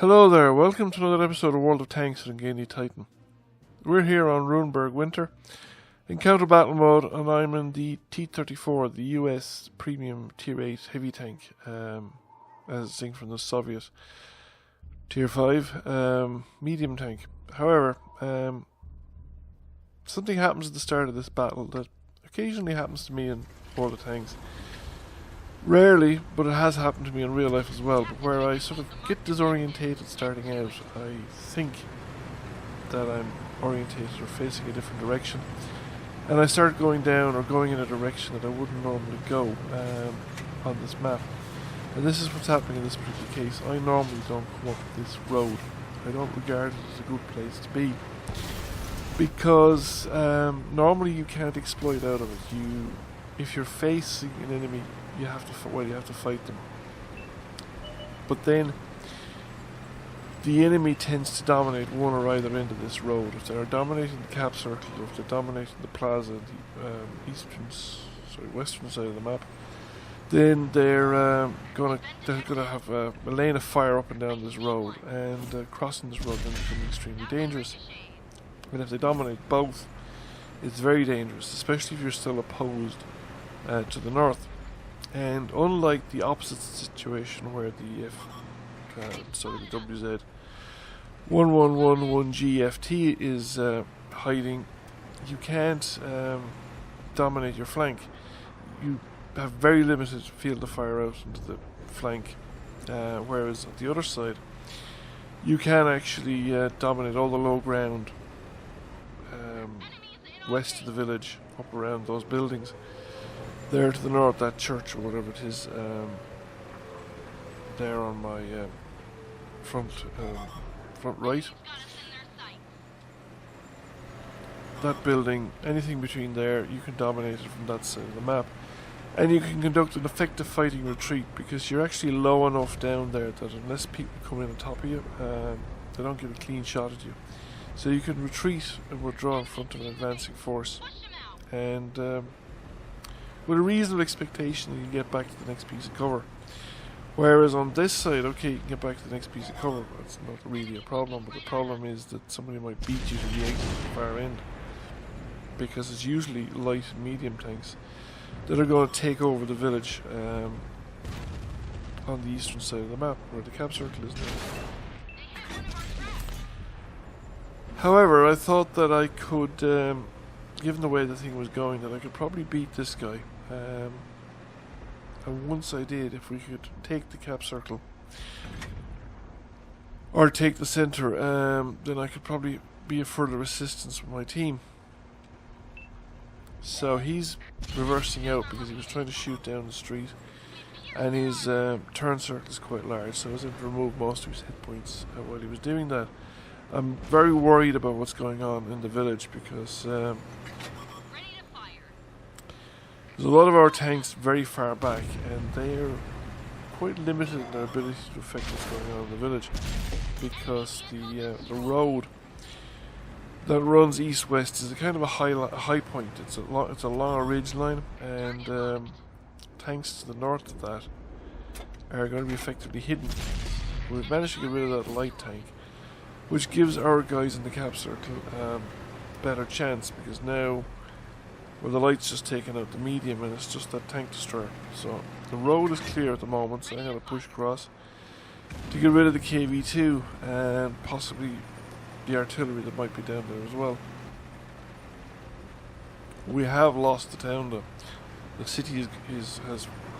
Hello there, welcome to another episode of World of Tanks and Gainey Titan. We're here on Ruinberg Winter, in counter battle mode, and I'm in the T34, the US premium Tier 8 heavy tank, as it's seen from the Soviet Tier 5 medium tank. However, something happens at the start of this battle that occasionally happens to me in World of Tanks. Rarely, but it has happened to me in real life as well, but where I sort of get disorientated starting out. I think that I'm orientated or facing a different direction, and I start going down or going in a direction that I wouldn't normally go on this map. And this is what's happening in this particular case. I normally don't come up this road. I don't regard it as a good place to be, because normally you can't exploit out of it. If you're facing an enemy, you have to fight them. But then the enemy tends to dominate one or either end of this road. If they're dominating the cap circle, or if they're dominating the plaza, the western side of the map, then they're gonna have a lane of fire up and down this road, and crossing this road then becomes extremely dangerous. And if they dominate both, it's very dangerous, especially if you're still opposed to the north. And unlike the opposite situation where the WZ 1111GFT is hiding, you can't dominate your flank. You have very limited field of fire out into the flank, whereas at the other side you can actually dominate all the low ground west of the village, up around those buildings. There to the north, that church or whatever it is, there on my front right. That building, anything between there, you can dominate it from that side of the map. And you can conduct an effective fighting retreat, because you're actually low enough down there that unless people come in on top of you, they don't get a clean shot at you. So you can retreat and withdraw in front of an advancing force. And with a reasonable expectation you can get back to the next piece of cover. Whereas on this side, okay, you can get back to the next piece of cover, but it's not really a problem. But the problem is that somebody might beat you to the exit at the far end, because it's usually light and medium tanks that are going to take over the village on the eastern side of the map, where the cap circle is now. However, I thought that I could, given the way the thing was going, that I could probably beat this guy. And once I did, if we could take the cap circle or take the centre, then I could probably be a further assistance with my team. So he's reversing out because he was trying to shoot down the street, and his turn circle is quite large, so I was able to remove most of his hit points while he was doing that. I'm very worried about what's going on in the village, because there's a lot of our tanks very far back, and they're quite limited in their ability to affect what's going on in the village, because the road that runs east-west is a kind of a high point. It's a long ridge line, and tanks to the north of that are going to be effectively hidden. We've managed to get rid of that light tank, which gives our guys in the cap circle better chance, because now, well, the light's just taken out the medium and it's just that tank destroyer. So the road is clear at the moment, so I'm going to push across to get rid of the KV2 and possibly the artillery that might be down there as well. We have lost the town though. The city has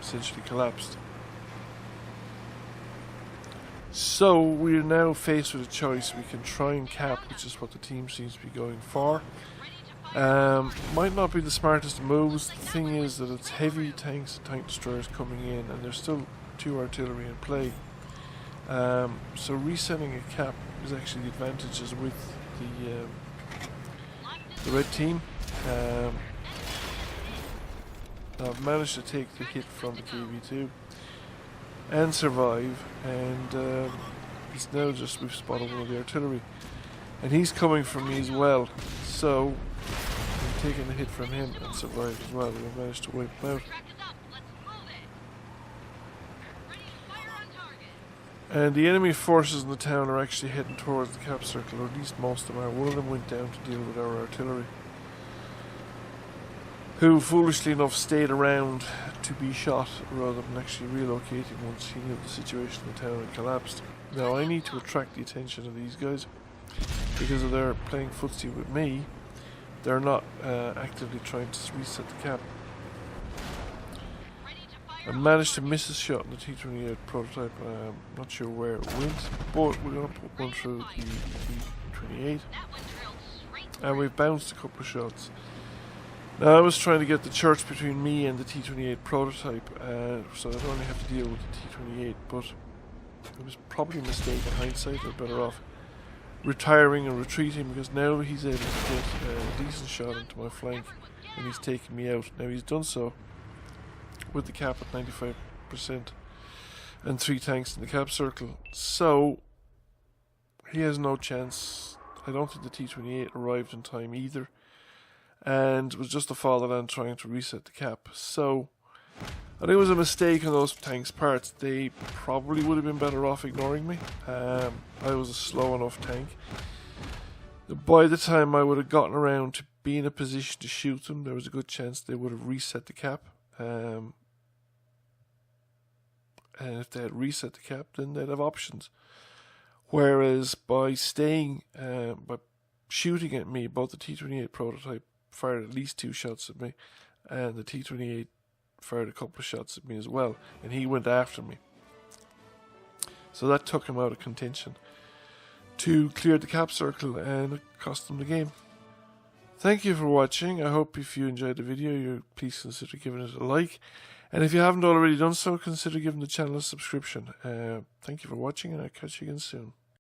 essentially collapsed. So we are now faced with a choice. We can try and cap, which is what the team seems to be going for. Might not be the smartest moves. The thing is that it's heavy tanks and tank destroyers coming in, and there's still 2 artillery in play. So resetting a cap is actually the advantages with the red team. I've managed to take the hit from the KV2 and survive, and it's now just we've spotted one of the artillery, and he's coming from me as well, so I've taken the hit from him and survived as well. We've managed to wipe him out. And the enemy forces in the town are actually heading towards the cap circle, or at least most of them are. One of them went down to deal with our artillery, who foolishly enough stayed around to be shot rather than actually relocating once he knew the situation in the town had collapsed. Now I need to attract the attention of these guys, because if they're playing footsie with me, they're not actively trying to reset the cap. I managed to miss a shot in the T28 prototype. I'm not sure where it went, but we're going to put one through the T28. And we've bounced a couple of shots. Now I was trying to get the church between me and the T28 prototype, so I don't only have to deal with the T28, but it was probably a mistake in hindsight. We're better off retiring and retreating, because now he's able to get a decent shot into my flank and he's taking me out. Now he's done so with the cap at 95% and 3 tanks in the cap circle, so he has no chance. I don't think the T28 arrived in time either, and it was just a fatherland trying to reset the cap. So I think it was a mistake on those tanks' parts. They probably would have been better off ignoring me. I was a slow enough tank. By the time I would have gotten around to be in a position to shoot them, there was a good chance they would have reset the cap. And if they had reset the cap, then they'd have options. Whereas by staying, by shooting at me, both the T28 prototype fired at least 2 shots at me, and the T28 fired a couple of shots at me as well, and he went after me. So that took him out of contention to clear the cap circle, and it cost him the game. Thank you for watching. I hope if you enjoyed the video, please consider giving it a like. And if you haven't already done so, consider giving the channel a subscription. Thank you for watching, and I'll catch you again soon.